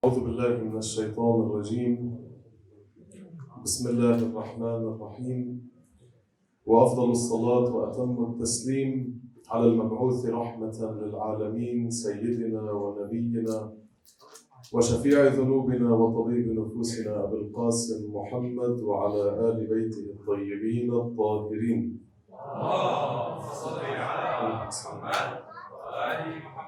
أعوذ بالله من الشيطان الرجيم. بسم الله الرحمن الرحيم. وأفضل الصلاة وأتم التسليم على المبعوث رحمة للعالمين سيدنا ونبينا وشفيع ذنوبنا وطبيب نفوسنا أبي القاسم محمد وعلى آل بيته الطيبين الطاهرين. اللهم صل على محمد وآل محمد.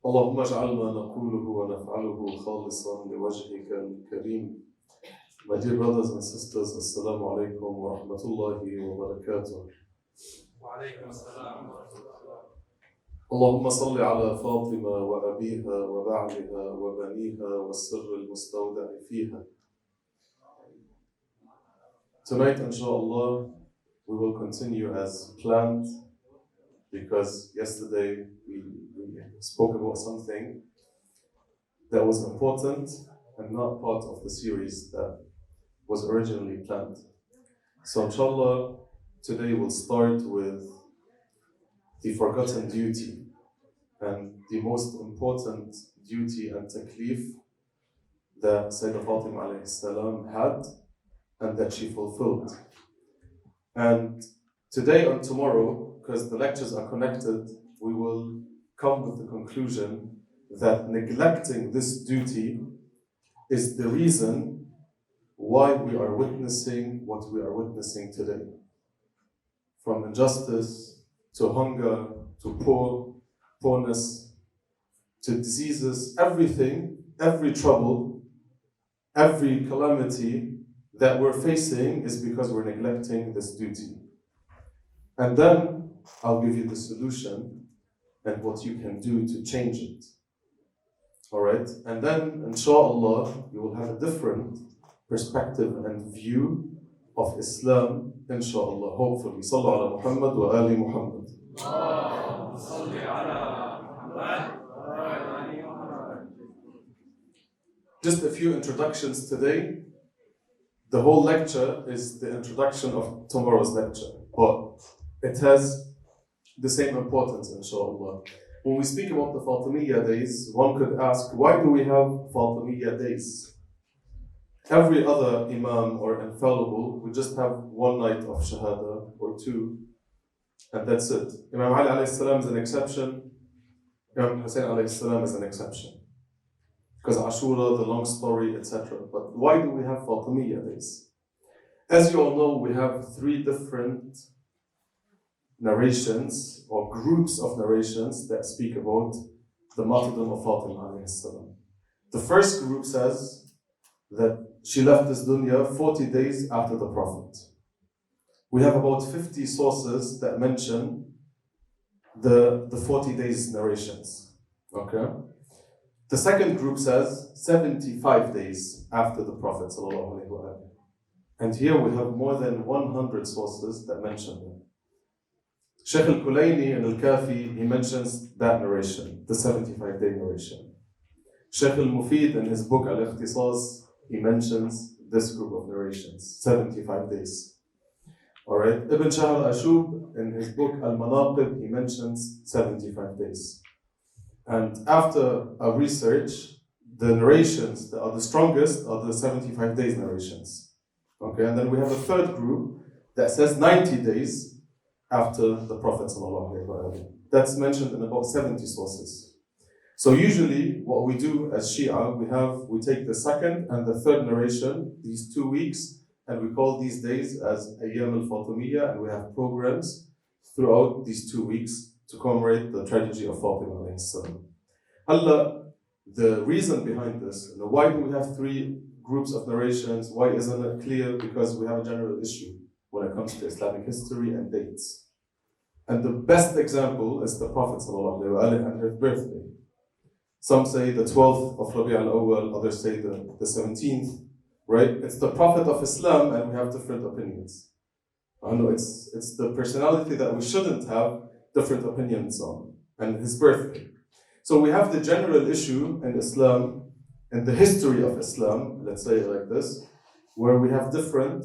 اللهم اجعل ما نقوله ونفعله خالصا لوجهك الكريم. My dear brothers and sisters, Assalamu alaikum wa rahmatullahi wa barakatuh. Wa alaikum assalam wa rahmatullah. اللهم صل على فاطمة وأبيها وبعلها وبنيها والسر المستودع فيها. Tonight, inshallah, we will continue as planned because yesterday we spoke about something that was important and not part of the series that was originally planned. So inshallah, today we'll start with the forgotten duty and the most important duty and taklif that Sayeda Fatemah alayhi salam had and that she fulfilled. And today and tomorrow, because the lectures are connected, we will come with the conclusion that neglecting this duty is the reason why we are witnessing what we are witnessing today. From injustice, to hunger, to poorness, to diseases, everything, every trouble, every calamity that we're facing is because we're neglecting this duty. And then I'll give you the solution and what you can do to change it. Alright? And then, inshallah, you will have a different perspective and view of Islam, inshallah, hopefully. Sallu ala Muhammad wa ali Muhammad. Just a few introductions today. The whole lecture is the introduction of tomorrow's lecture, but it has the same importance, inshallah. When we speak about the Fatimiyya days, one could ask, why do we have Fatimiyya days? Every other imam or infallible would just have one night of shahada or two, and that's it. Imam Ali alayhi salam is an exception. Imam Hussein alayhi salam is an exception. Because Ashura, the long story, etc. But why do we have Fatimiyya days? As you all know, we have three different narrations or groups of narrations that speak about the martyrdom of Fatima alayhi salam. The first group says that she left this dunya 40 days after the Prophet. We have about 50 sources that mention the 40 days narrations. Okay? The second group says 75 days after the Prophet sallallahu alaihi wasallam. And here we have more than 100 sources that mention them. Sheikh El-Chaer in Al-Kafi, he mentions that narration, the 75-day narration. Sheikh Al-Mufid in his book Al-Ikhtisas, he mentions this group of narrations, 75 days. Alright, Ibn Shahr Ashub in his book Al-Manaqib, he mentions 75 days. And after a research, the narrations that are the strongest are the 75 days narrations. Okay, and then we have a third group that says 90 days after the Prophet ﷺ. That's mentioned in about 70 sources. So usually what we do as Shia, we take the second and the third narration, these 2 weeks, and we call these days as Ayyam al-Fatimiyya, and we have programs throughout these 2 weeks to commemorate the tragedy of Fatima alayhi salam. Allah, the reason behind this, why do we have three groups of narrations? Why isn't it clear? Because we have a general issue when it comes to Islamic history and dates. And the best example is the Prophet ﷺ and his birthday. Some say the 12th of Rabi' al-Awwal, others say the 17th, right? It's the Prophet of Islam and we have different opinions. I know it's the personality that we shouldn't have different opinions on, and his birthday. So we have the general issue in Islam, in the history of Islam, let's say it like this, where we have different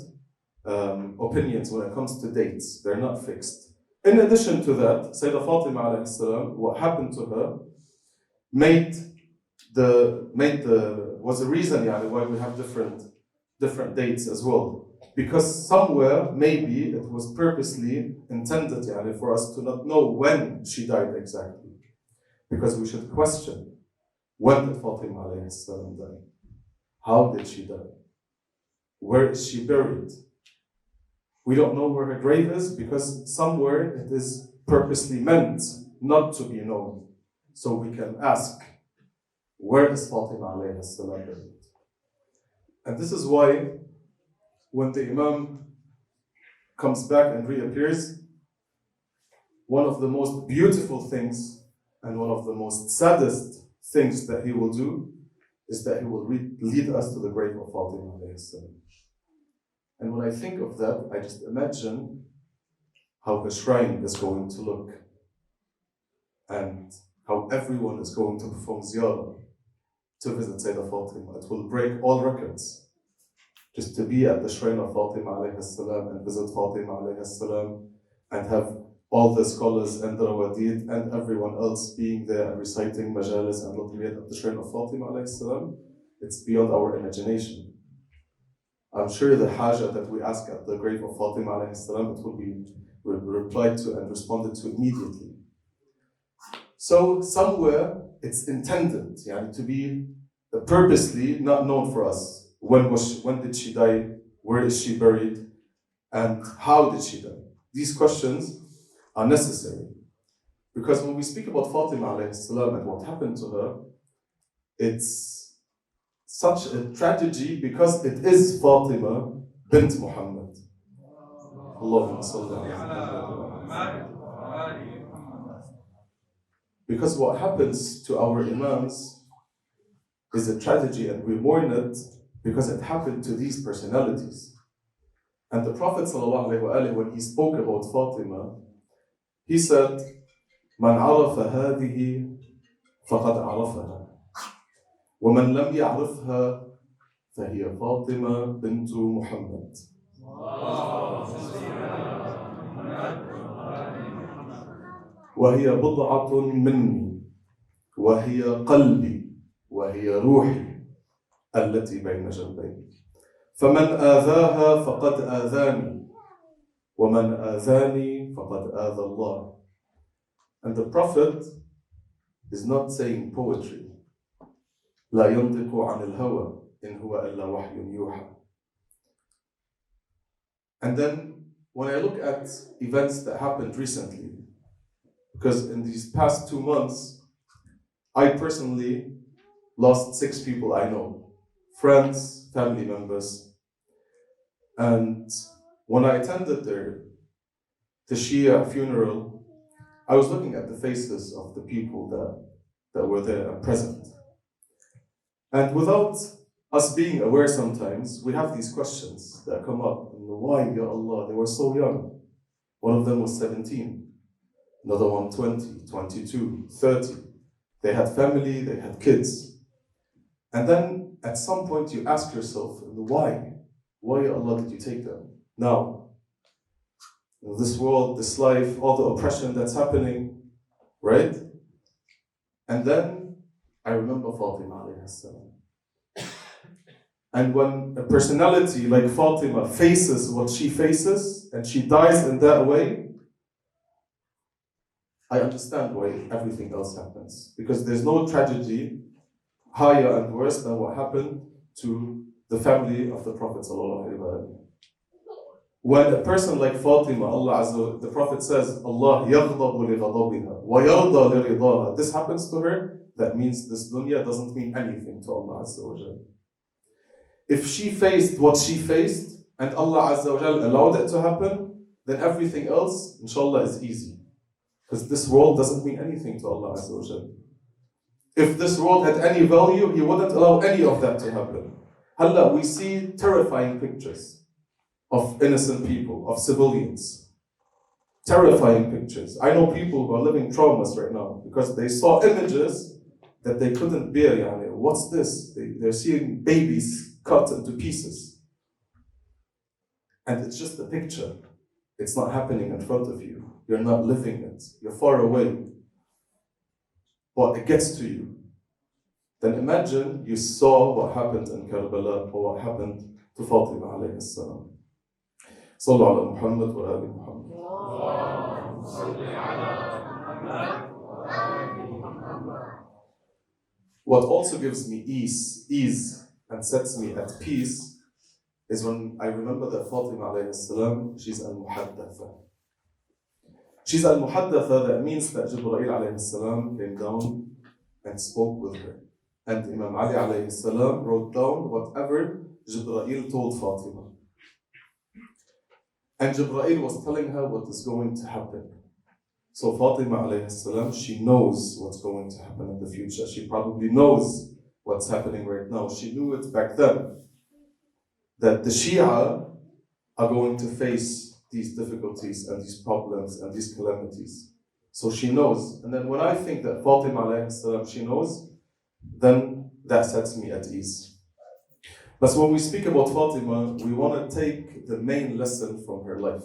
opinions when it comes to dates. They're not fixed. In addition to that, Sayeda Fatemah alayhi salam, what happened to her made was the reason why we have different dates as well. Because somewhere maybe it was purposely intended for us to not know when she died exactly. Because we should question, when did Fatima alayhi salam die? How did she die? Where is she buried? We don't know where her grave is because somewhere it is purposely meant not to be known. So we can ask, where is Fatima alayhi salam buried? And this is why when the Imam comes back and reappears, one of the most beautiful things and one of the most saddest things that he will do is that he will lead us to the grave of Fatima alayhi salam. And when I think of that, I just imagine how the shrine is going to look and how everyone is going to perform ziyarah to visit Sayeda Fatemah. It will break all records just to be at the shrine of Fatima alayhi salam and visit Fatima alayhi salam and have all the scholars and the rawadid and everyone else being there and reciting majalis and ladriyat at the shrine of Fatima alayhi salam. It's beyond our imagination. I'm sure the haja that we ask at the grave of Fatima alayhi salam, it will be replied to and responded to immediately. So somewhere it's intended to be purposely not known for us. When did she die? Where is she buried? And how did she die? These questions are necessary. Because when we speak about Fatima alayhi salam and what happened to her, it's such a tragedy because it is Fatima bint Muhammad. Allahumma salli ala Muhammad. Because what happens to our imams is a tragedy and we mourn it because it happened to these personalities. And the Prophet ﷺ, when he spoke about Fatima, he said, "Man arafa hadihi faqad arafaha. ومن لم يعرفها فهي فاطمة بنت محمد." وهي بضعة مني وهي قلبي وهي روحي التي بين جنبي فمن آذاها فقد آذاني ومن آذاني فقد آذى الله. And the Prophet is not saying poetry. لا ينطق عن الهوى إن هو إلا وحي يوحى. And then when I look at events that happened recently, because in these past 2 months, I personally lost 6 people I know, friends, family members. And when I attended the Shia funeral, I was looking at the faces of the people that were there and present. And without us being aware sometimes, we have these questions that come up. Why, Ya Allah? They were so young. One of them was 17, another one 20, 22, 30. They had family, they had kids. And then at some point you ask yourself, why? Why, Ya Allah, did you take them? Now, this world, this life, all the oppression that's happening, right? And then I remember Fatima alayhi salam. And when a personality like Fatima faces what she faces and she dies in that way, I understand why everything else happens. Because there's no tragedy higher and worse than what happened to the family of the Prophet ﷺ. When a person like Fatima, the Prophet says, Allah yaghdabu li ghadabiha wa yarda li ridaha. This happens to her, that means this dunya doesn't mean anything to Allah Azza wa Jal. If she faced what she faced, and Allah Azza wa Jal allowed it to happen, then everything else, inshallah, is easy. Because this world doesn't mean anything to Allah Azza wa Jal. If this world had any value, He wouldn't allow any of that to happen. Halla, we see terrifying pictures of innocent people, of civilians. Terrifying pictures. I know people who are living traumas right now because they saw images that they couldn't bear. Yani, what's this? They're seeing babies cut into pieces. And it's just a picture. It's not happening in front of you. You're not living it. You're far away. But it gets to you. then imagine you saw what happened in Karbala or what happened to Fatima alayhi salam. Sallu ala Muhammad wa ali Muhammad. What also gives me ease and sets me at peace is when I remember that Fatima alayhi salam, she's al-muhaddatha. She's al-muhaddatha, that means that Jibreel alayhi salam came down and spoke with her. And Imam Ali alayhi salam wrote down whatever Jibreel told Fatima. And Jibreel was telling her what is going to happen. So Fatima alayhi salam, she knows what's going to happen in the future. She probably knows what's happening right now. She knew it back then, that the Shia are going to face these difficulties and these problems and these calamities. So she knows. And then when I think that Fatima alayhi salam, she knows, then that sets me at ease. But when we speak about Fatima, we want to take the main lesson from her life.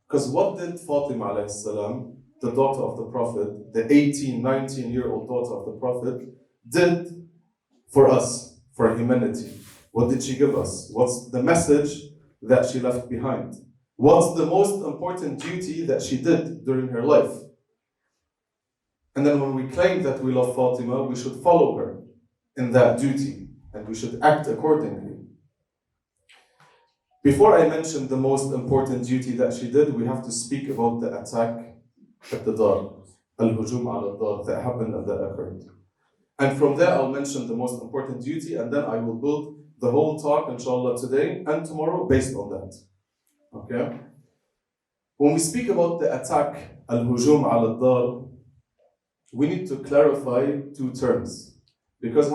Because what did Fatima alayhi salam, the daughter of the Prophet, the 18, 19-year-old daughter of the Prophet, did for us, for humanity? What did she give us? What's the message that she left behind? What's the most important duty that she did during her life? And then when we claim that we love Fatima, we should follow her in that duty, and we should act accordingly. Before I mention the most important duty that she did, we have to speak about the attack at the Dar, al-hujum al-Dar, that happened and that occurred. And from there I'll mention the most important duty, and then I will build the whole talk, inshallah, today and tomorrow based on that. Okay? When we speak about the attack, al-hujum al-Dar, we need to clarify two terms. Because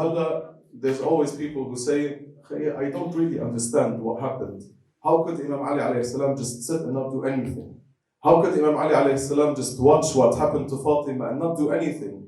there's always people who say, I don't really understand what happened. How could Imam Ali alayhi salam just sit and not do anything? How could Imam Ali alayhi salam just watch what happened to Fatima and not do anything?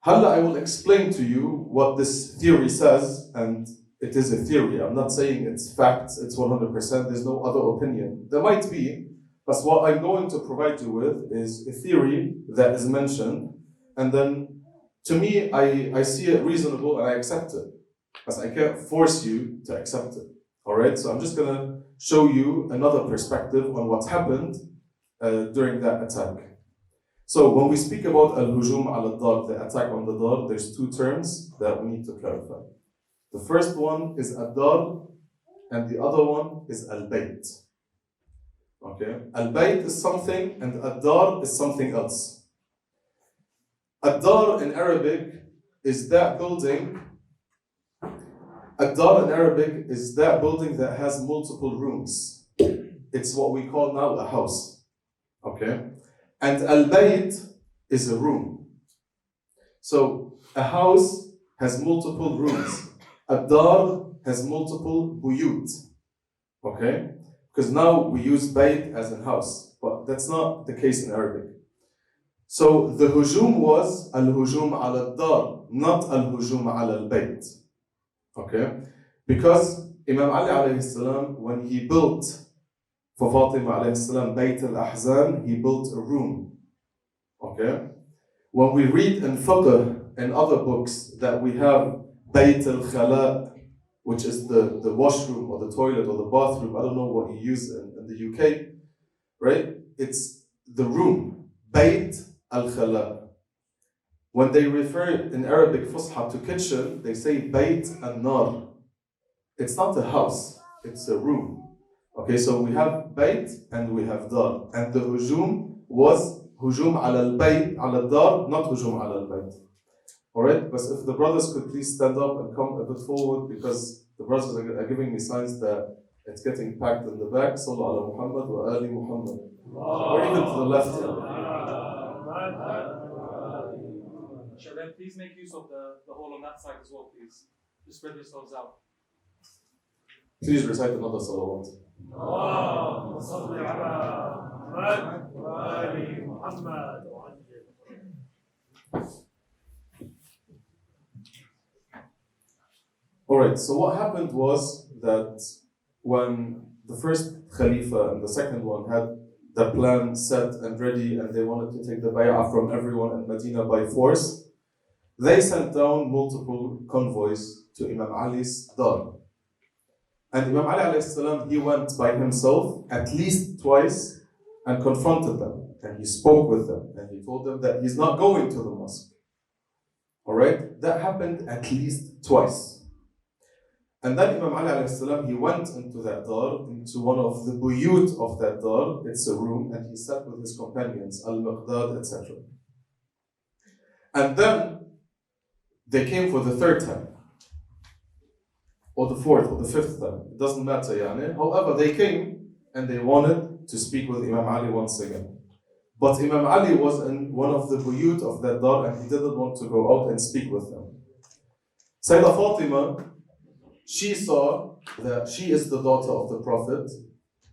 I will explain to you what this theory says, and it is a theory. I'm not saying it's facts, it's 100%, there's no other opinion. There might be, but what I'm going to provide you with is a theory that is mentioned, and then to me, I see it reasonable and I accept it. Because I can't force you to accept it. Alright, so I'm just going to show you another perspective on what happened during that attack. So when we speak about al-hujum al-Dar, the attack on the Dar, there's two terms that we need to clarify. The first one is ad-Dar, and the other one is al-Bayt. Okay, al-Bayt is something, and ad-Dar is something else. Ad-Dar in Arabic is that building. Ad-Dar in Arabic is that building that has multiple rooms. It's what we call now a house. Okay? And al-Bayt is a room. So a house has multiple rooms. Ad-Dar has multiple buyut. Okay? Because now we use Bayt as a house, but that's not the case in Arabic. So the hujum was al-hujum al-Dar, not al-hujum al-Bayt. Okay? Because Imam Ali alayhi salam, when he built for Fatima alayhi salam Bayt al-Ahzan, he built a room. Okay? When we read in fiqh and other books that we have Bayt al-Khala, which is the washroom or the toilet or the bathroom, I don't know what you use in the UK, right? It's the room, Bayt al-Khala. When they refer in Arabic Fusha to kitchen, they say Bayt al-Nar. It's not a house, it's a room. Okay, so we have Bayt and we have Dar. And the hujum was hujum al-Bayt, al-Dar, not hujum al-Bayt. Alright, but if the brothers could please stand up and come a bit forward, because the brothers are giving me signs that it's getting packed in the back. Sallu ala Muhammad wa ali Muhammad. Or even to the left here. Shabab, please make use of the hole on that side as well, please. Just spread yourselves out. Please recite another salawat. Alright, so what happened was that when the first Khalifa and the second one had the plan set and ready, and they wanted to take the bay'ah from everyone in Medina by force, they sent down multiple convoys to Imam Ali's dar. And Imam Ali alayhi salam, he went by himself at least twice and confronted them. And he spoke with them. And he told them that he's not going to the mosque. Alright? That happened at least twice. And then Imam Ali alayhi salam, he went into that dar, into one of the buyut of that dar. It's a room, and he sat with his companions, al-Miqdad, etc. And then they came for the third time, or the fourth, or the fifth time. It doesn't matter, yani. However, they came and they wanted to speak with Imam Ali once again. But Imam Ali was in one of the buyut of that dar, and he didn't want to go out and speak with them. Sayeda Fatemah, she saw that she is the daughter of the Prophet,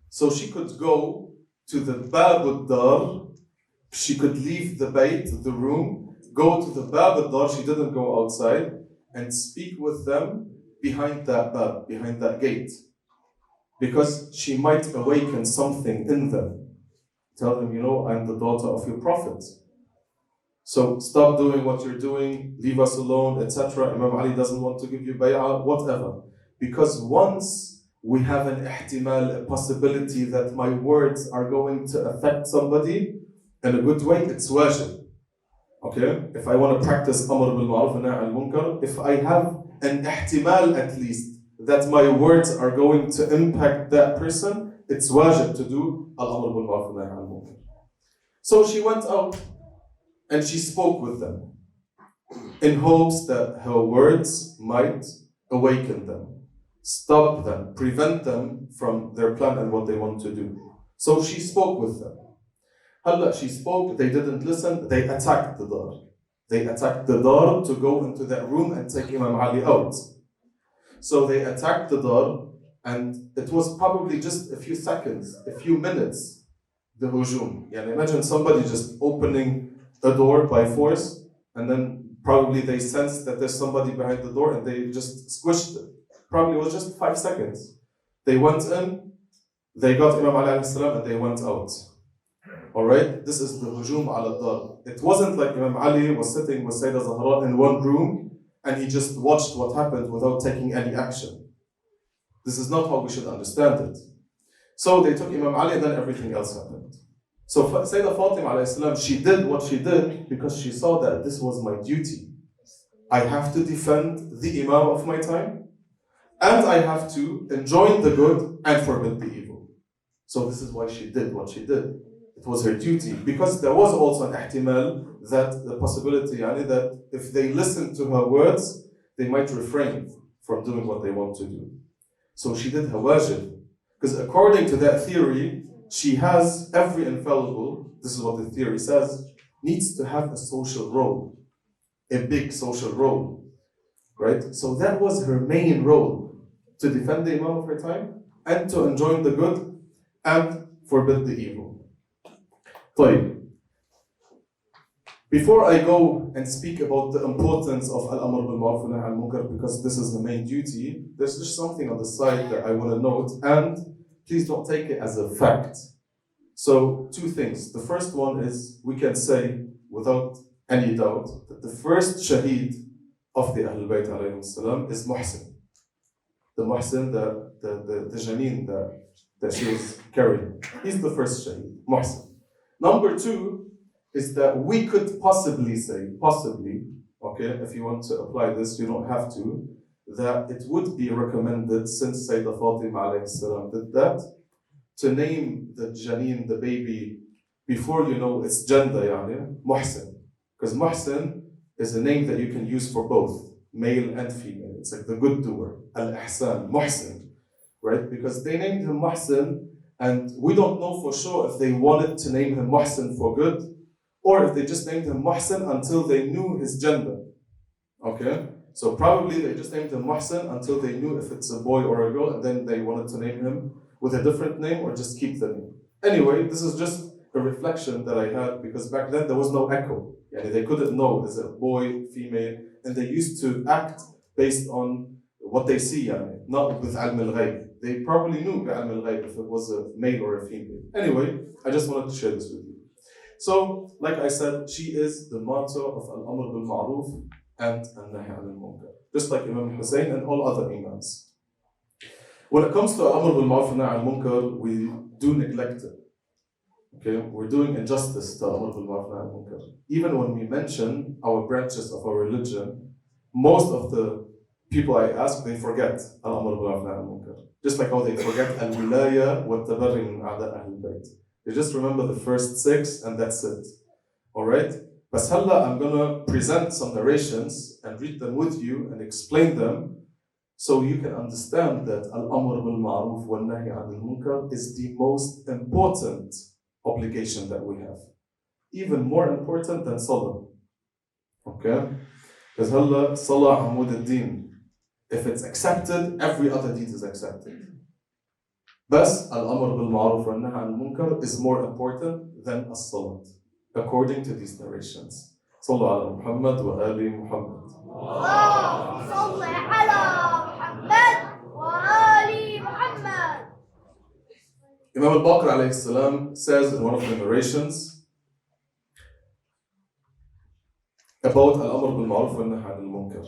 so she could go to the Bab al-Dar, she could leave the bayt, the room, go to the Bab al-Dar, she didn't go outside, and speak with them behind that bab, behind that gate. Because she might awaken something in them. Tell them, I'm the daughter of your Prophet. So stop doing what you're doing, leave us alone, etc. Imam Ali doesn't want to give you bay'ah, whatever. Because once we have an ihtimal, a possibility that my words are going to affect somebody in a good way, it's wajib. Okay? If I want to practice amr bil ma'ruf and nahy al munkar, if I have an ihtimal at least, that my words are going to impact that person, it's wajib to do al-amr bil ma'ruf and nahy al munkar. So she went out and she spoke with them in hopes that her words might awaken them, stop them, prevent them from their plan and what they want to do. So she spoke with them. She spoke, they didn't listen, they attacked the dar. They attacked the dar to go into that room and take Imam Ali out. So they attacked the dar, and it was probably just a few seconds, a few minutes, the hujum. Imagine somebody just opening a door by force, and then probably they sensed that there's somebody behind the door and they just squished it. Probably it was just 5 seconds. They went in, they got Imam Ali alayhi salam, and they went out. Alright, this is the hujum ala dar. It wasn't like Imam Ali was sitting with Sayyidah Zahra in one room and he just watched what happened without taking any action. This is not how we should understand it. So they took Imam Ali and then everything else happened. So Sayyidah Fatemah alayhi salam, she did what she did because she saw that this was my duty. I have to defend the Imam of my time, and I have to enjoin the good and forbid the evil. So this is why she did what she did. It was her duty, because there was also an ihtimal, that the possibility, that if they listen to her words, they might refrain from doing what they want to do. So she did her wajib, because according to that theory, she has every infallible, this is what the theory says, needs to have a social role, a big social role, right? So that was her main role, to defend the Imam of her time, and to enjoin the good, and forbid the evil. Before I go and speak about the importance of al-amr bil ma'ruf wa nahy al munkar, because this is the main duty, there's just something on the side that I want to note, and please don't take it as a fact. So, 2 things. The first one is, we can say without any doubt that the first shaheed of the ahlulbayt alayhim salam is Muhsin. The Muhsin, the janeen that she was carrying. He's the first shaheed, Muhsin. Number 2 is that we could possibly say, okay, if you want to apply this, you don't have to, that it would be recommended, since Sayyidah Fatemah alayhi salam did that, to name the janeen, the baby, before you know its gender, Muhsin. Because Muhsin is a name that you can use for both, male and female. It's like the good doer, al-ihsan, Muhsin, right? Because they named him Muhsin, and we don't know for sure if they wanted to name him Muhsin for good, or if they just named him Muhsin until they knew his gender. Okay? So probably they just named him Muhsin until they knew if it's a boy or a girl, and then they wanted to name him with a different name or just keep the name. Anyway, this is just a reflection that I had, because back then there was no echo. They couldn't know, is it a boy, female, and they used to act based on what they see, not with ilm al-ghayb. They probably knew ilm al-ghayb if it was a male or a female. Anyway, I just wanted to share this with you. So, like I said, she is the martyr of al-amr bil ma'ruf and al-nahy anil munkar. Just like Imam Hussein and all other imams. When it comes to al-amr bil ma'ruf and nahy anil munkar, we do neglect it. Okay, we're doing injustice to al-amr bil ma'ruf and nahy anil munkar. Even when we mention our branches of our religion, most of the people I ask, they forget al-amr bil ma'ruf and nahy anil munkar. Just like how they forget al-wilaya wa tabarri min a'da ahlulbayt. They just remember the first 6 and that's it. Alright? But I'm gonna present some narrations and read them with you and explain them so you can understand that al-amr bil ma'ruf wa nahy anil munkar is the most important obligation that we have. Even more important than salah. Okay? Because salah amud ad-din. If it's accepted, every other deed is accepted. But al-amr bil ma'ruf wa nahy anil munkar is more important than as-salat, according to these narrations. Sallu ala Muhammad wa ali Muhammad. Salli ala Muhammad wa ali Muhammad. Imam al-Baqir alayhi salam says in one of the narrations about al-amr bil ma'ruf wa nahy anil munkar.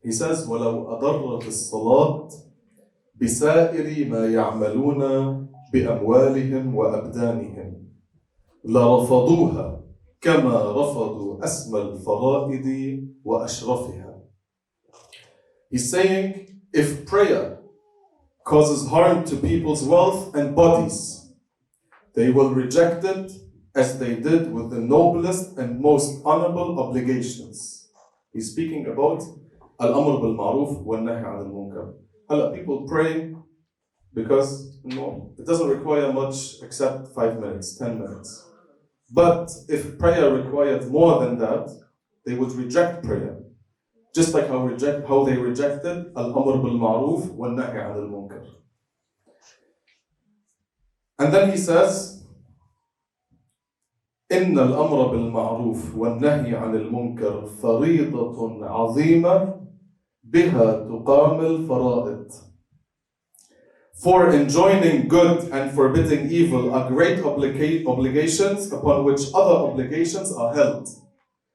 He says, وَلَوْ أَضَرَّتِ الصَّلَاةِ بِسَائِرِ مَا يَعْمَلُونَ بِأَمْوَالِهِمْ وَأَبْدَانِهِمْ لَرَفَضُوهَا كَمَا رَفَضُوا أَسْمَى الْفَرَائِضِ وَأَشْرَفِهَا. He's saying, if prayer causes harm to people's wealth and bodies, they will reject it as they did with the noblest and most honorable obligations. He's speaking about al-amr bil ma'ruf wa nahy anil munkar. People pray because it doesn't require much except 5 minutes, 10 minutes. But if prayer required more than that, they would reject prayer. Just like how they rejected al-amr bil ma'ruf wa nahy anil munkar. And then he says, إن الأمر بالمعروف والنهي عن المنكر فريضة عظيمة بها تقام الفرائض. For enjoining good and forbidding evil are great obligations upon which other obligations are held.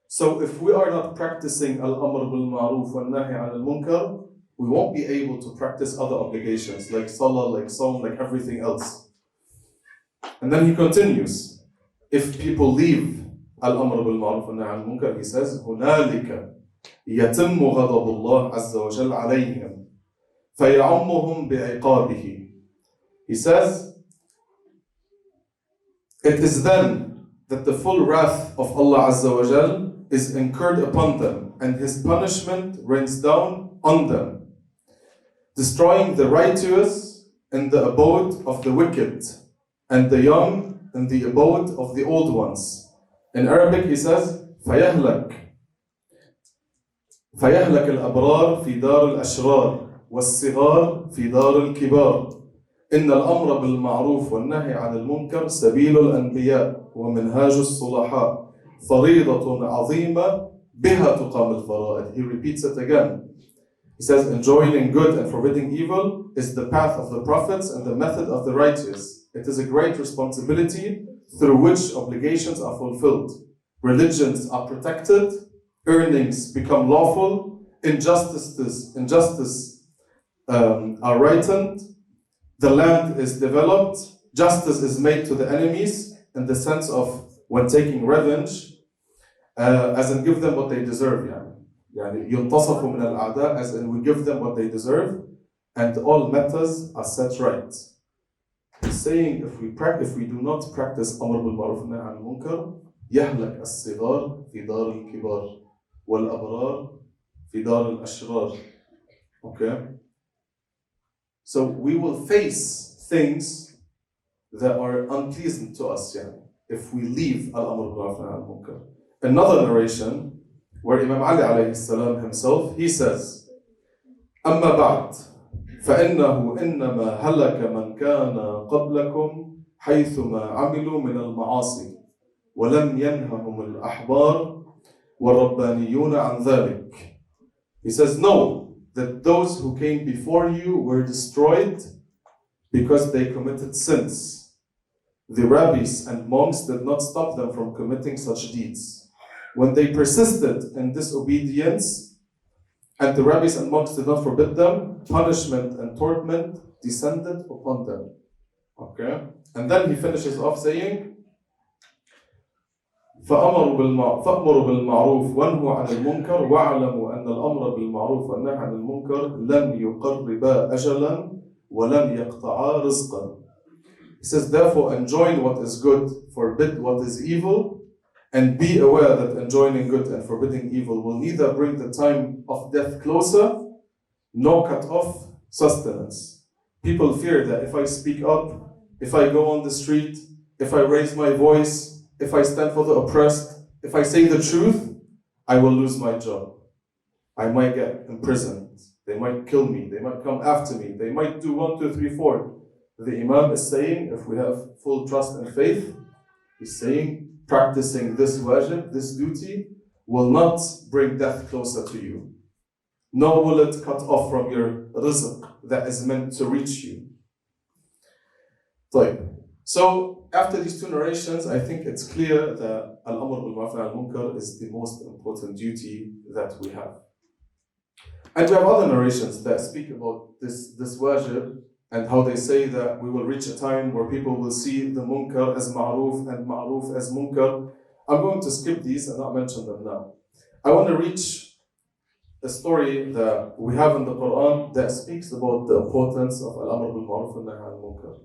So if we are not practicing al-amr bil ma'ruf wa nahy anil munkar, we won't be able to practice other obligations like salah, like sawm, like everything else. And then he continues. If people leave al-amr bil ma'ruf wa nahy anil munkar, he says, هنالك يتم غضب الله عز وجل عليهم فيعمهم بعقابه. He says, it is then that the full wrath of Allah Azza wa Jal is incurred upon them and His punishment rains down on them, destroying the righteous in the abode of the wicked and the young in the abode of the old ones. In Arabic he says, فَيَهْلَكْ الْأَبْرَارِ فِي دَارِ الْأَشْرَارِ وَالصِّغَارِ فِي دَارِ الْكِبَارِ إِنَّ الْأَمْرَ بِالْمَعْرُوفِ وَالنَّهْيِ عَنِ الْمُنْكَرِ سَبِيلُ الْأَنْبِيَاءِ وَمِنْهَاجُ الصُّلَحَاءِ فَرِيضَةٌ عَظِيمَةٌ بِهَا تُقَامُ الْفَرَائِض. He repeats it again. He says, enjoining good and forbidding evil is the path of the prophets and the method of the righteous. It is a great responsibility through which obligations are fulfilled. Religions are protected, earnings become lawful, injustice are rightened, the land is developed, justice is made to the enemies in the sense of when taking revenge, as in give them what they deserve. يعني ينتصفوا من الأعداء, as in we give them what they deserve, and all matters are set right. He's saying if we do not practice أمر بالمعروف والنهي عن المنكر يهلك الصغار في دار الكبار والأبرار في دار الأشرار. Okay? So we will face things that are unpleasant to us if we leave al-amr bil-ma'ruf wa nahy anil munkar. Another narration where Imam Ali alayhi salam himself, he says, أما بعد فإنه إنما هلك من كان قبلكم حيثما عملوا من المعاصي ولم ينههم الأحبار والربانيون عن ذلك. He says, know that those who came before you were destroyed because they committed sins. The rabbis and monks did not stop them from committing such deeds. When they persisted in disobedience, and the rabbis and monks did not forbid them, punishment and torment descended upon them. Okay? And then he finishes off saying, فأمروا بالمعروف وانهوا عن المنكر واعلموا أن الأمر بالمعروف والنهي عن المنكر لم يقربا أجلا ولم يقطعا رزقا. He says, therefore enjoin what is good, forbid what is evil, and be aware that enjoining good and forbidding evil will neither bring the time of death closer, nor cut off sustenance. People fear that if I speak up, if I go on the street, if I raise my voice, if I stand for the oppressed, if I say the truth, I will lose my job. I might get imprisoned. They might kill me. They might come after me. They might do 1, 2, 3, 4. The Imam is saying, if we have full trust and faith, he's saying, practicing this wajib, this duty, will not bring death closer to you. Nor will it cut off from your rizq that is meant to reach you. So, after these two narrations, I think it's clear that al-amr bil-ma'ruf wa al-munkar is the most important duty that we have. And we have other narrations that speak about this wajib and how they say that we will reach a time where people will see the munkar as ma'ruf and ma'ruf as munkar. I'm going to skip these and not mention them now. I want to reach a story that we have in the Quran that speaks about the importance of al-amr bil-ma'ruf and nahy al-munkar.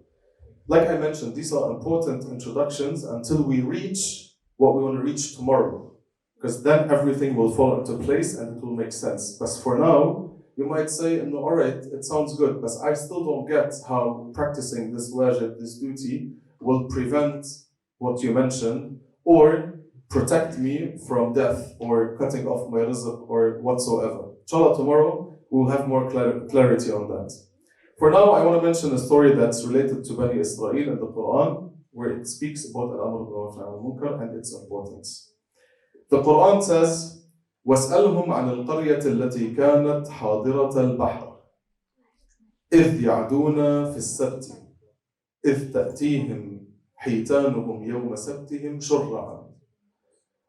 Like I mentioned, these are important introductions until we reach what we want to reach tomorrow. Because then everything will fall into place and it will make sense. But for now, you might say, no, alright, it sounds good, but I still don't get how practicing this wajib, this duty, will prevent what you mentioned, or protect me from death, or cutting off my rizq, or whatsoever. Inshallah, tomorrow, we'll have more clarity on that. For now, I want to mention a story that's related to Bani Israel in the Quran, where it speaks about al-amr bil-ma'ruf wa al-munkar and its importance. The Quran says, وَاسْأَلْهُمْ عَنِ الْقَرْيَةِ الَّتِي كَانَتْ حَاضِرَةَ الْبَحْرِ إِذْ يَعْدُونَ فِي السَّبْتِ إِذْ تَأْتِيهِمْ حِيتَانُهُمْ يَوْمَ سَبْتِهِمْ شُرَّعًا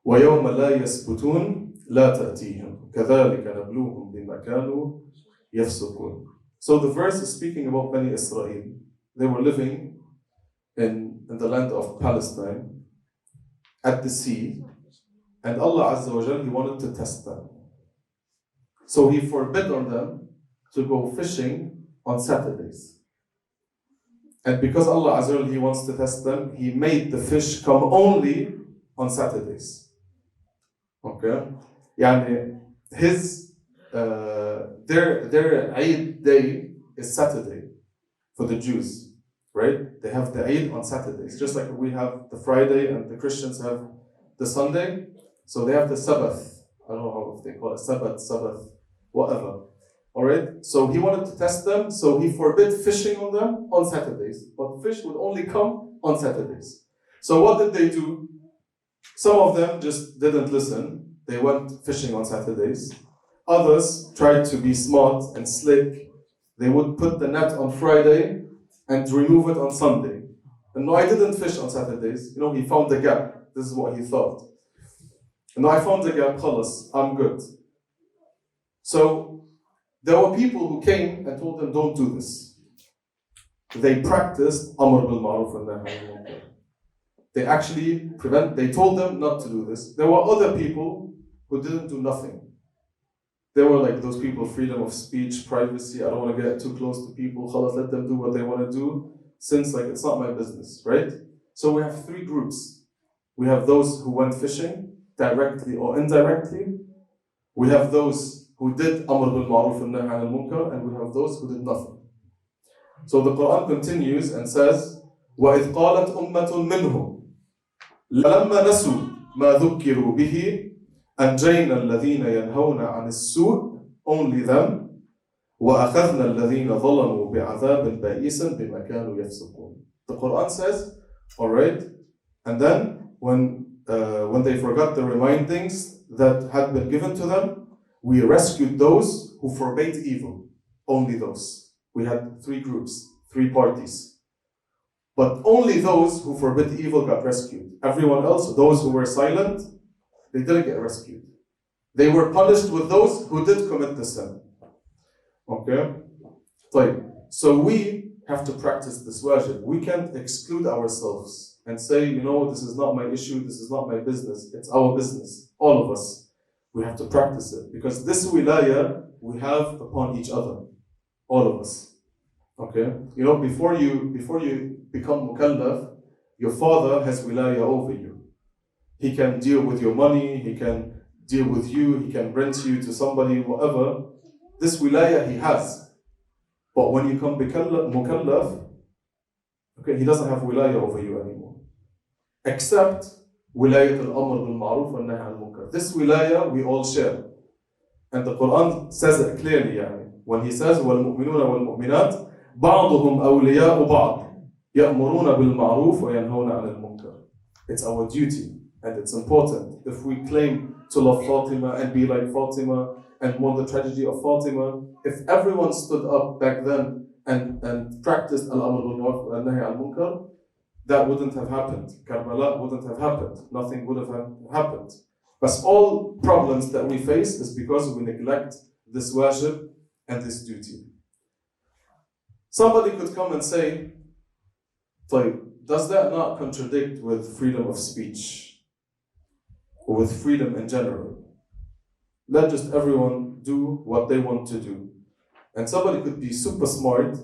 وَيَوْمَ لَا يَسْبُتُونَ لَا تَأْتِيهِمْ كَذَلِكَ نَبْلُوهُمْ بِمَا كَانُوا يَفْسُقُونَ. So the verse is speaking about Bani Israel. They were living in the land of Palestine at the sea, and Allah Azza wa Jal, He wanted to test them. So He forbid on them to go fishing on Saturdays. And because Allah Azza wa Jal, He wants to test them, He made the fish come only on Saturdays. Okay? Yani, their Eid day is Saturday for the Jews, right? They have the Eid on Saturdays, just like we have the Friday and the Christians have the Sunday. So they have the Sabbath. I don't know how if they call it Sabbath, whatever. Alright? So He wanted to test them, so He forbid fishing on them on Saturdays. But fish would only come on Saturdays. So what did they do? Some of them just didn't listen. They went fishing on Saturdays. Others tried to be smart and slick. They would put the net on Friday and remove it on Sunday. And no, I didn't fish on Saturdays. He found the gap. This is what he thought. And no, I found the gap, khalas, I'm good. So there were people who came and told them, don't do this. They practiced Amr bil Ma'ruf and Nahy anil Munkar. They told them not to do this. There were other people who didn't do nothing. They were like those people, freedom of speech, privacy, I don't want to get too close to people, khalas, let them do what they want to do, since it's not my business, right? So we have three groups. We have those who went fishing, directly or indirectly. We have those who did Amr bil Ma'ruf and Nahy anil Munkar, and we have those who did nothing. So the Quran continues and says, وَإِذْ قَالَتْ أُمَّةٌ مِّنْهُمْ لَمَّا نَسُوا مَا ذُكِّرُوا بِهِ أنجينا الذين ينهون عن السوء, only them, وأخذنا الذين ظلموا بعذاب بئيس بما كانوا يفسقون. The Quran says, alright, and then when they forgot the remindings that had been given to them, we rescued those who forbade evil, only those. We had three groups, three parties. But only those who forbid evil got rescued. Everyone else, those who were silent, they didn't get rescued. They were punished with those who did commit the sin. Okay? طيب. So we have to practice this wajib. We can't exclude ourselves and say, you know, this is not my issue, this is not my business. It's our business. All of us. We have to practice it. Because this wilaya we have upon each other. All of us. Okay? You know, before you become mukallaf, your father has wilaya over you. He can deal with your money, he can deal with you, he can rent you to somebody, whatever. This wilaya he has. But when you come mukallaf, okay, he doesn't have wilaya over you anymore. Except wilayat al-amr bil-ma'ruf wa nahy al-munkar. This wilaya we all share. And the Quran says it clearly, when he says, وَالْمُؤْمِنُونَ وَالْمُؤْمِنَاتِ بَعْضُهُمْ أَوْلِيَاءُ بَعْضٍ يَأْمُرُونَ بِالْمَعْرُوفِ وَيَنْهَوْنَ عَنِ الْمُنكَرِ. It's our duty, and it's important. If we claim to love Fatima and be like Fatima and mourn the tragedy of Fatima, if everyone stood up back then and practiced al-amr bil-ma'ruf wa nahy al-munkar, that wouldn't have happened. Karbala wouldn't have happened. Nothing would have happened. But all problems that we face is because we neglect this wajib and this duty. Somebody could come and say, does that not contradict with freedom of speech? Or with freedom in general? Let just everyone do what they want to do. And somebody could be super smart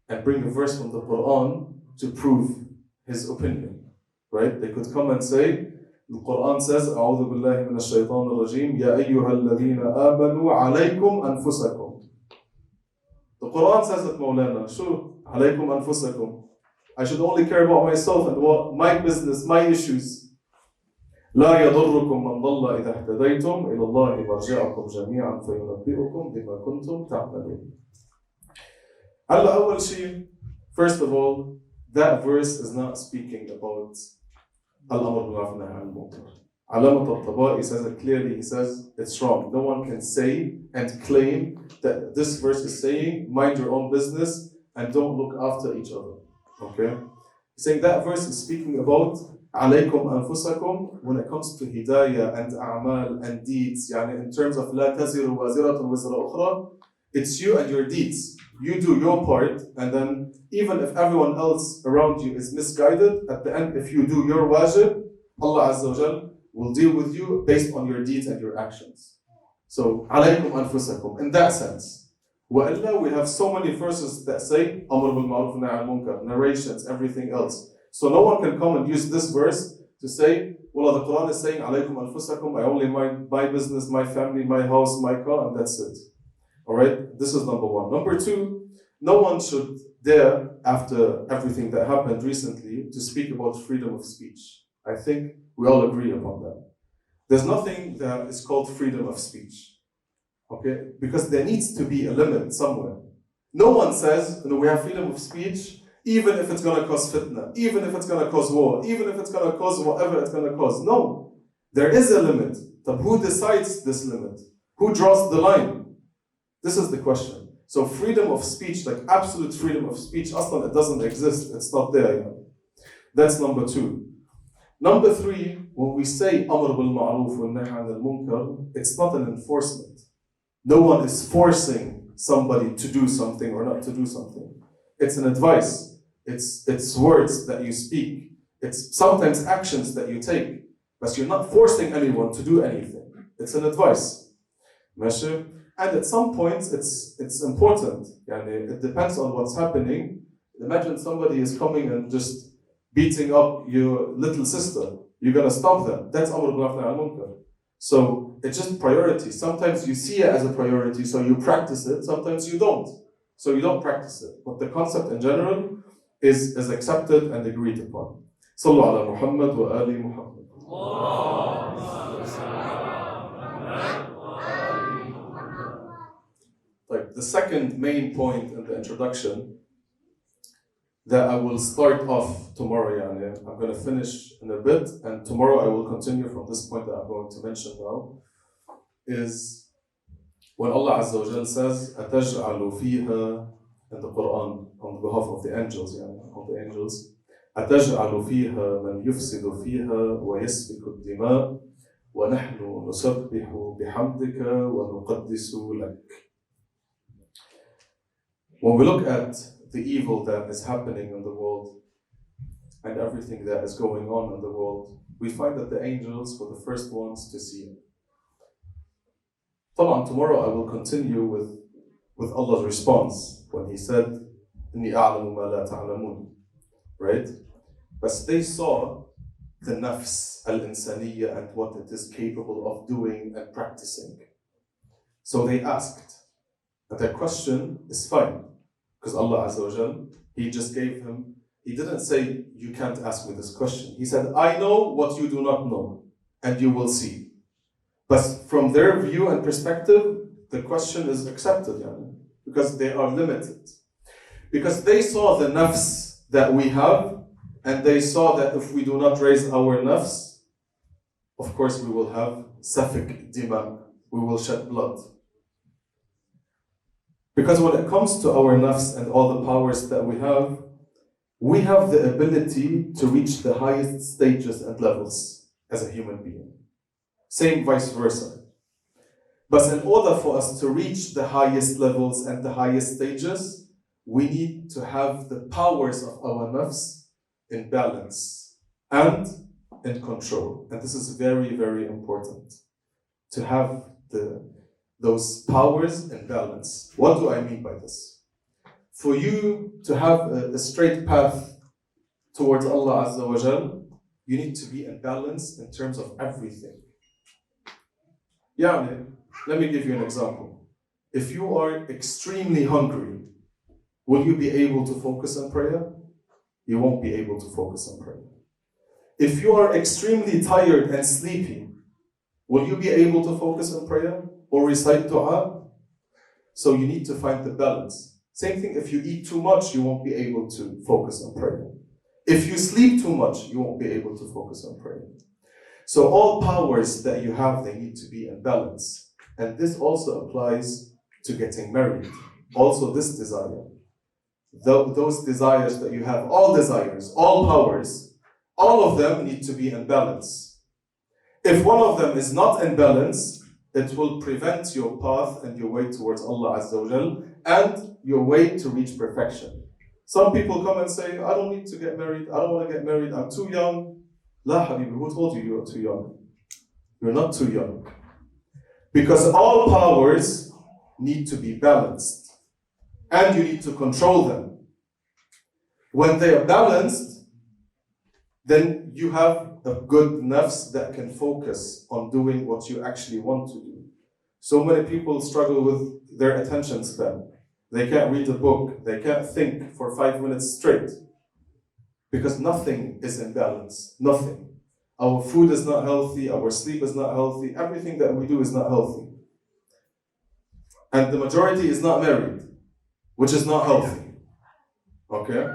and bring a verse from the Quran to prove his opinion. Right? They could come and say, the Quran says, أعوذ بالله من الشيطان الرجيم يا أيها الذين آمنوا عليكم أنفسكم. The Quran says it, Mawlana. Sure, عليكم أنفسكم. I should only care about myself and what my business, my issues. لا يضركم من ضل إذا اهتديتم إلى الله مرجعكم جميعا فينبئكم بما كنتم تعملون. هلا أول شيء, first of all, that verse is not speaking about al-amr bil-ma'ruf wa nahy al-munkar. Alamat al-Taba'i says it clearly. He says it's wrong. No one can say and claim that this verse is saying mind your own business and don't look after each other. Okay? He's saying that verse is speaking about alaykum anfusakum when it comes to hidayah and a'mal and deeds. Yani in terms of la taziru waziratun wizra ukhra, it's you and your deeds. You do your part, and then even if everyone else around you is misguided, at the end, if you do your wajib, Allah Azza wa Jal will deal with you based on your deeds and your actions. So, alaykum anfusakum, in that sense. Wa'illa, we have so many verses that say, Amr bil ma'ruf wa nahy al-munkar, narrations, everything else. So no one can come and use this verse to say, well, the Quran is saying, alaykum anfusakum, I only mind my business, my family, my house, my car, and that's it. Alright, this is number one. Number two, no one should dare, after everything that happened recently, to speak about freedom of speech. I think we all agree upon that. There's nothing that is called freedom of speech. Okay? Because there needs to be a limit somewhere. No one says, we have freedom of speech, even if it's going to cause fitna, even if it's going to cause war, even if it's going to cause whatever it's going to cause. No. There is a limit. But who decides this limit? Who draws the line? This is the question. So freedom of speech, like absolute freedom of speech, aslan, it doesn't exist. It's not there. That's number two. Number three, when we say amr bil ma'ruf wa nahy al-munkar, it's not an enforcement. No one is forcing somebody to do something or not to do something. It's an advice. It's words that you speak. It's sometimes actions that you take. But you're not forcing anyone to do anything. It's an advice. And at some points, it's important. It depends on what's happening. Imagine somebody is coming and just beating up your little sister. You're going to stop them. That's amr bil ma'ruf wa nahy al-munkar. So it's just priority. Sometimes you see it as a priority, so you practice it. Sometimes you don't. So you don't practice it. But the concept in general is accepted and agreed upon. Sallu ala Muhammad wa ali Muhammad. Like the second main point in the introduction that I will start off tomorrow, I'm going to finish in a bit, and tomorrow I will continue from this point that I'm going to mention now, is when Allah Azza wa Jal says, أَتَجْعَلُ فِيهَا, in the Quran, on behalf of the angels, أَتَجْعَلُ فِيهَا مَنْ يُفْسِدُ فِيهَا وَيَسْفِكُ الدِّمَاء وَنَحْنُ نُسَبِّحُ بِحَمْدِكَ وَنُقَدِّسُ لَكَ. When we look at the evil that is happening in the world and everything that is going on in the world, we find that the angels were the first ones to see it. Tomorrow I will continue with Allah's response when He said, إِنِّي أَعْلَمُ مَا لَا تَعْلَمُونَ. Right? But they saw the nafs al-insaniyya and what it is capable of doing and practicing. So they asked. And their question is fine. Because Allah Azza wa Jal, He just gave him, He didn't say, you can't ask me this question. He said, I know what you do not know, and you will see. But from their view and perspective, the question is accepted, because they are limited. Because they saw the nafs that we have, and they saw that if we do not raise our nafs, of course we will have safik dima, we will shed blood. Because when it comes to our nafs and all the powers that we have the ability to reach the highest stages and levels as a human being. Same vice versa. But in order for us to reach the highest levels and the highest stages, we need to have the powers of our nafs in balance and in control. And this is very, very important, to have those powers in balance. What do I mean by this? For you to have a straight path towards Allah Azza wa Jal, you need to be in balance in terms of everything. Let me give you an example. If you are extremely hungry, will you be able to focus on prayer? You won't be able to focus on prayer. If you are extremely tired and sleepy, will you be able to focus on prayer or recite dua? So you need to find the balance. Same thing, if you eat too much, you won't be able to focus on prayer. If you sleep too much, you won't be able to focus on prayer. So all powers that you have, they need to be in balance. And this also applies to getting married. Also this desire. Those desires that you have, all desires, all powers, all of them need to be in balance. If one of them is not in balance, it will prevent your path and your way towards Allah Azza wa Jal and your way to reach perfection. Some people come and say, I don't need to get married, I don't want to get married, I'm too young. La Habibi, who told you you are too young? You're not too young. Because all powers need to be balanced. And you need to control them. When they are balanced, then you have a good nafs that can focus on doing what you actually want to do. So many people struggle with their attention span. They can't read a book, they can't think for 5 minutes straight. Because nothing is in balance, nothing. Our food is not healthy, our sleep is not healthy, everything that we do is not healthy. And the majority is not married, which is not healthy. Okay?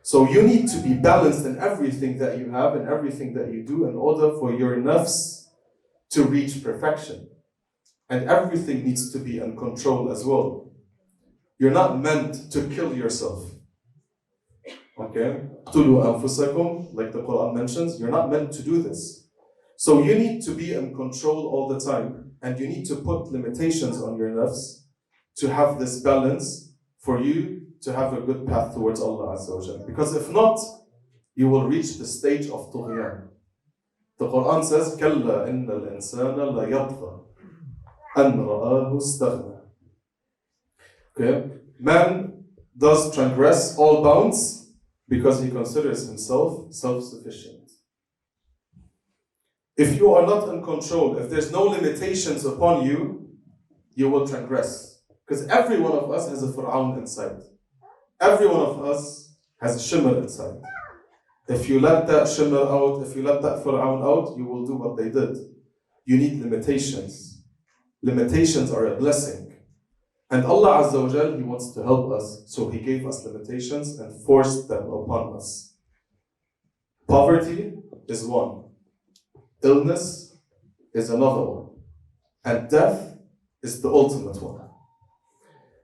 So you need to be balanced in everything that you have and everything that you do in order for your nafs to reach perfection. And everything needs to be in control as well. You're not meant to kill yourself. Okay? اقتلوا أنفسكم, like the Quran mentions, you're not meant to do this. So you need to be in control all the time, and you need to put limitations on your nafs to have this balance for you to have a good path towards Allah Azza wa Jal. Because if not, you will reach the stage of tughyan. The Quran says, كَلَّا إِنَّ الْإِنسَانَ لَيَطْغَى أَنْ رَآهُ اسْتَغْنَى. Okay? Man does transgress all bounds because he considers himself self-sufficient. If you are not in control, if there's no limitations upon you, you will transgress. Because every one of us has a Fir'aun inside. Every one of us has a shimmer inside. If you let that shimmer out, if you let that Fir'aun out, you will do what they did. You need limitations. Limitations are a blessing. And Allah Azza wa Jal, He wants to help us, so He gave us limitations and forced them upon us. Poverty is one. Illness is another one. And death is the ultimate one.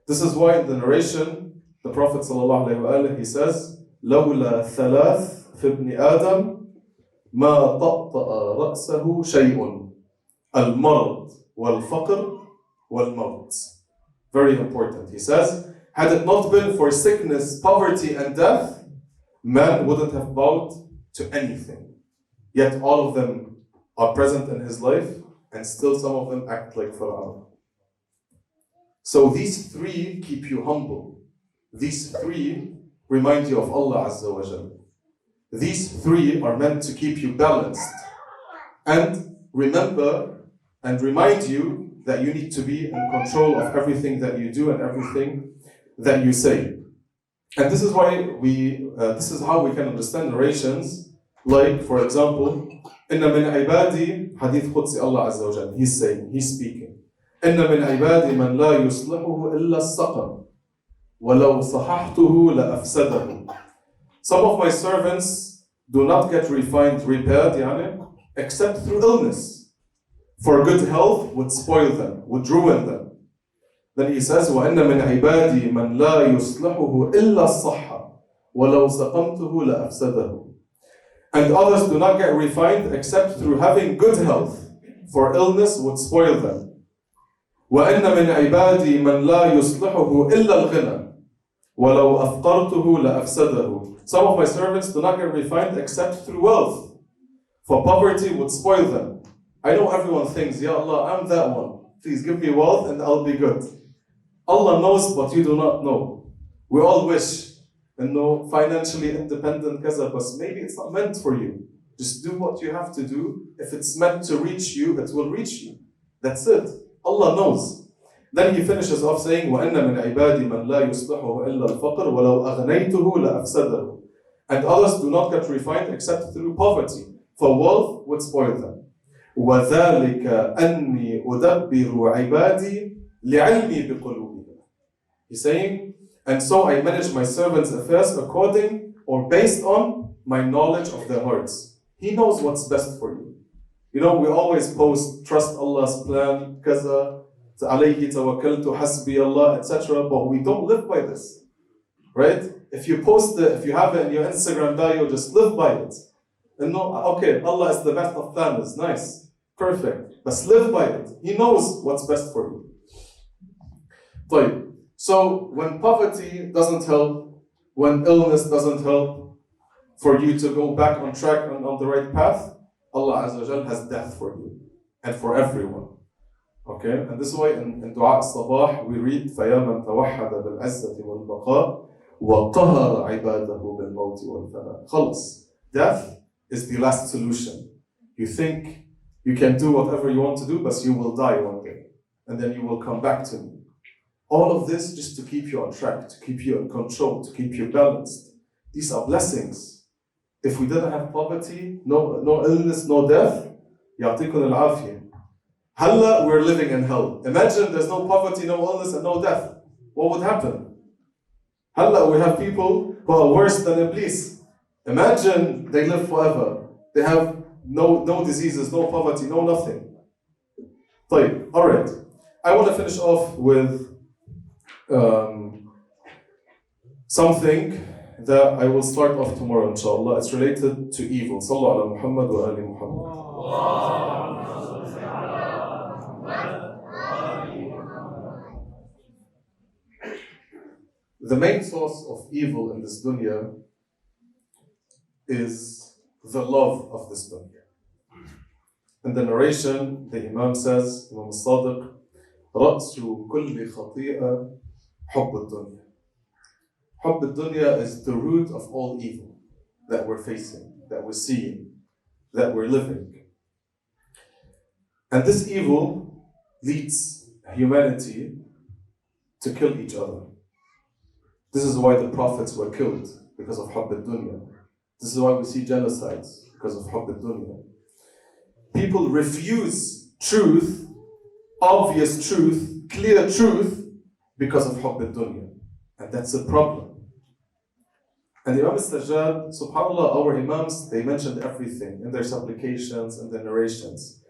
This is why in the narration, the Prophet ﷺ, he says, لولا ثلاث في ابن آدم ما طأطأ رأسه شيء. المرض والفقر والموت. Very important. He says, had it not been for sickness, poverty, and death, man wouldn't have bowed to anything. Yet all of them are present in his life, and still some of them act like Fir'aun. So these three keep you humble. These three remind you of Allah Azza wa Jal. These three are meant to keep you balanced and remember and remind you that you need to be in control of everything that you do and everything that you say. And this is why this is how we can understand narrations. Like, for example, إن من عبادي حديث قدسي Allah Azza wa Jal. He's saying, he's speaking. إن من عبادي من لا يصلحه إلا السقم ولو صححته لأفسده. Some of my servants do not get refined, repaired, يعني, except through illness. For good health would spoil them, would ruin them. Then he says, وَإِنَّ مِنْ عِبَادِي مَنْ لَا يُصْلِحُهُ إِلَّا الصَّحَّةِ وَلَوْ سَقَمْتُهُ لَأَفْسَدَهُ. And others do not get refined except through having good health, for illness would spoil them. وَإِنَّ مِنْ عِبَادِي مَنْ لَا يُصْلِحُهُ إِلَّا الْغِنَى وَلَوْ أَفْقَرْتُهُ لَأَفْسَدَهُ. Some of my servants do not get refined except through wealth, for poverty would spoil them. I know everyone thinks, Ya Allah, I'm that one. Please give me wealth and I'll be good. Allah knows, but you do not know. We all wish, and know, financially independent, kaza, but maybe it's not meant for you. Just do what you have to do. If it's meant to reach you, it will reach you. That's it. Allah knows. Then he finishes off saying, وَإِنَّ مِنْ عِبَادِ مَنْ لَا يُصْلِحُهُ إِلَّا الْفَقْرُ وَلَوْ أَغْنَيْتُهُ لَأَفْسَدَهُ. And others do not get refined except through poverty, for wealth would spoil them. وَذَلِكَ أَنِّي أُدَبِّرُ عِبَادِي لِعِلْمِي بِقُلُوبِهِمْ. He's saying, and so I manage my servants' affairs according or based on my knowledge of their hearts. He knows what's best for you. You know, we always post, trust Allah's plan, kaza, alayhi tawakkaltu, hasbi Allah, etc. But we don't live by this, right? If you post it, if you have it in your Instagram bio, just live by it. And no, okay, Allah is the best of planners, nice, perfect. But live by it. He knows what's best for you. طيب. So when poverty doesn't help, when illness doesn't help, for you to go back on track and on the right path, Allah Azza wa Jal has death for you and for everyone. Okay, and this is why in Dua al-Sabah we read فَيَا مَنْ تَوَحَّدَ بِالْعِزَّةِ وَالْبَقَاءِ وَطَهَرَ عِبَادَهُ بِالْمَوْتِ وَالْفَنَاءِ. خلاص. Death is the last solution. You think you can do whatever you want to do, but you will die one day. And then you will come back to me. All of this just to keep you on track, to keep you in control, to keep you balanced. These are blessings. If we didn't have poverty, no illness, no death, يعطيكم العافية. Halla, we're living in hell. Imagine there's no poverty, no illness, and no death. What would happen? Halla, we have people who are worse than Iblis. Imagine they live forever. They have no diseases, no poverty, no nothing. طيب, alright. I want to finish off with something that I will start off tomorrow, inshallah. It's related to evil. Sallu ala Muhammad wa ali Muhammad. The main source of evil in this dunya is the love of this dunya. In the narration, the Imam says, Imam al-Sadiq, رأس كل خطيئة حب الدنيا. حب الدنيا is the root of all evil that we're facing, that we're seeing, that we're living. And this evil leads humanity to kill each other. This is why the prophets were killed, because of حب الدنيا. This is why we see genocides, because of حب الدنيا. People refuse truth, obvious truth, clear truth, because of حب الدنيا. And that's a problem. And Imam al-Sajjad, subhanAllah, our Imams, they mentioned everything in their supplications and their narrations.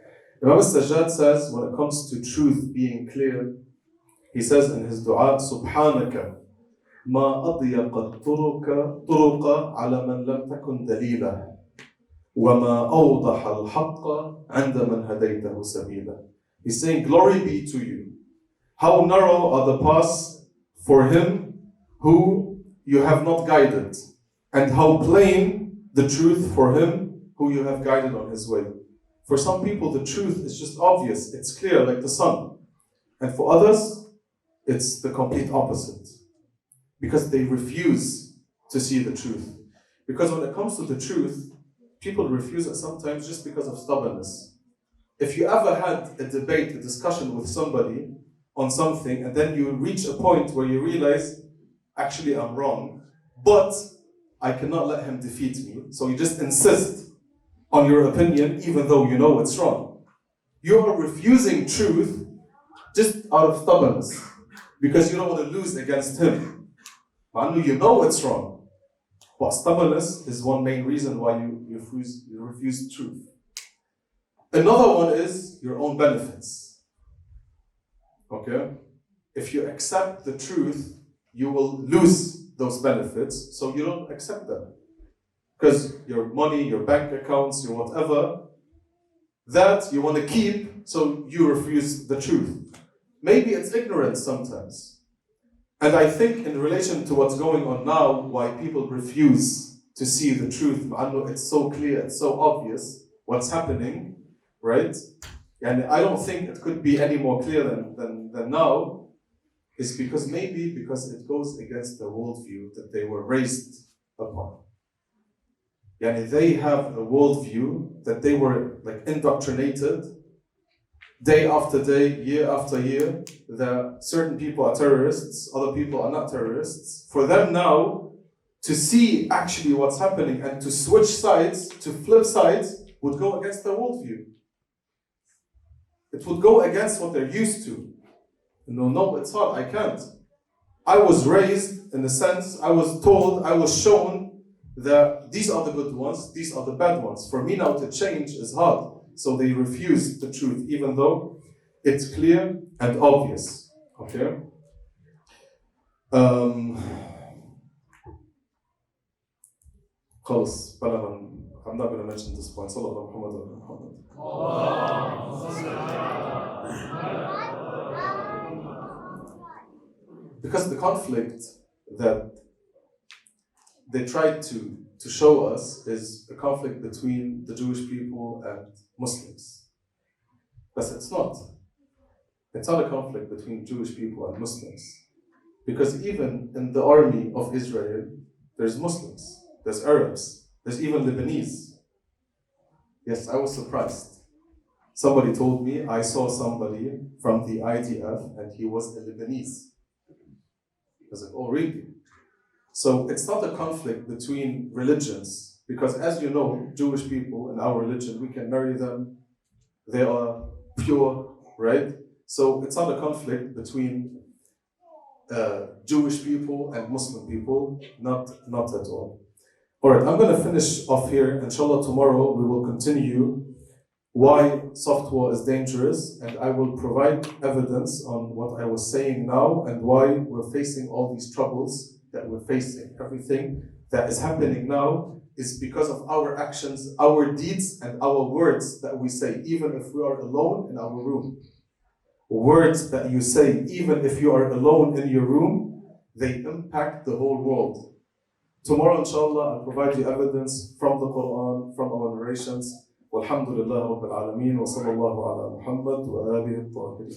Imam al-Sajjad says, when it comes to truth being clear, he says in his dua, Subhanaka, ما أضيق الطرق على من لم تكن دليلا وَمَا أَوْضَحَ الْحَقَّ عَنْدَ مَنْ هَدَيْتَهُ سَبِيلًا. He's saying, glory be to you. How narrow are the paths for him who you have not guided, and how plain the truth for him who you have guided on his way. For some people, the truth is just obvious, it's clear like the sun. And for others, it's the complete opposite. Because they refuse to see the truth. Because when it comes to the truth, people refuse it sometimes just because of stubbornness. If you ever had a debate, a discussion with somebody on something, and then you reach a point where you realize, actually I'm wrong, but I cannot let him defeat me, so you just insist on your opinion even though you know it's wrong. You are refusing truth just out of stubbornness, because you don't want to lose against him. You know it's wrong, but stubbornness is one main reason why you refuse truth. Another one is your own benefits. Okay? If you accept the truth, you will lose those benefits, so you don't accept them. Because your money, your bank accounts, your whatever, that you want to keep, so you refuse the truth. Maybe it's ignorance sometimes. And I think in relation to what's going on now, why people refuse to see the truth, it's so clear, it's so obvious what's happening, right? And I don't think it could be any more clear than now, is because it goes against the worldview that they were raised upon. They have a worldview that they were like indoctrinated day after day, year after year, that certain people are terrorists, other people are not terrorists. For them now to see actually what's happening and to switch sides, to flip sides, would go against their worldview. It would go against what they're used to. No, it's hard, I can't. I was raised in a sense, I was told, I was shown that these are the good ones, these are the bad ones. For me now to change is hard. So they refuse the truth, even though it's clear and obvious. Okay? خلص I'm not going to mention this point. Sallallahu Muhammad Muhammad. Because the conflict that they tried to show us is a conflict between the Jewish people and Muslims. But it's not. It's not a conflict between Jewish people and Muslims. Because even in the army of Israel, there's Muslims, there's Arabs, there's even Lebanese. Yes, I was surprised. Somebody told me I saw somebody from the IDF and he was a Lebanese. I was like, oh really? So it's not a conflict between religions, because as you know, Jewish people in our religion, we can marry them, they are pure, right? So it's not a conflict between Jewish people and Muslim people, not at all. Alright, I'm going to finish off here. Inshallah, tomorrow we will continue why soft war is dangerous, and I will provide evidence on what I was saying now and why we're facing all these troubles that we're facing. Everything that is happening now is because of our actions, our deeds, and our words that we say, even if we are alone in our room. Words that you say, even if you are alone in your room, they impact the whole world. Tomorrow, inshallah, I'll provide you evidence from the Quran, from our narrations. Walhamdulillah Rabbil Alameen, wa sallallahu ala Muhammad wa alihi al-tahirin.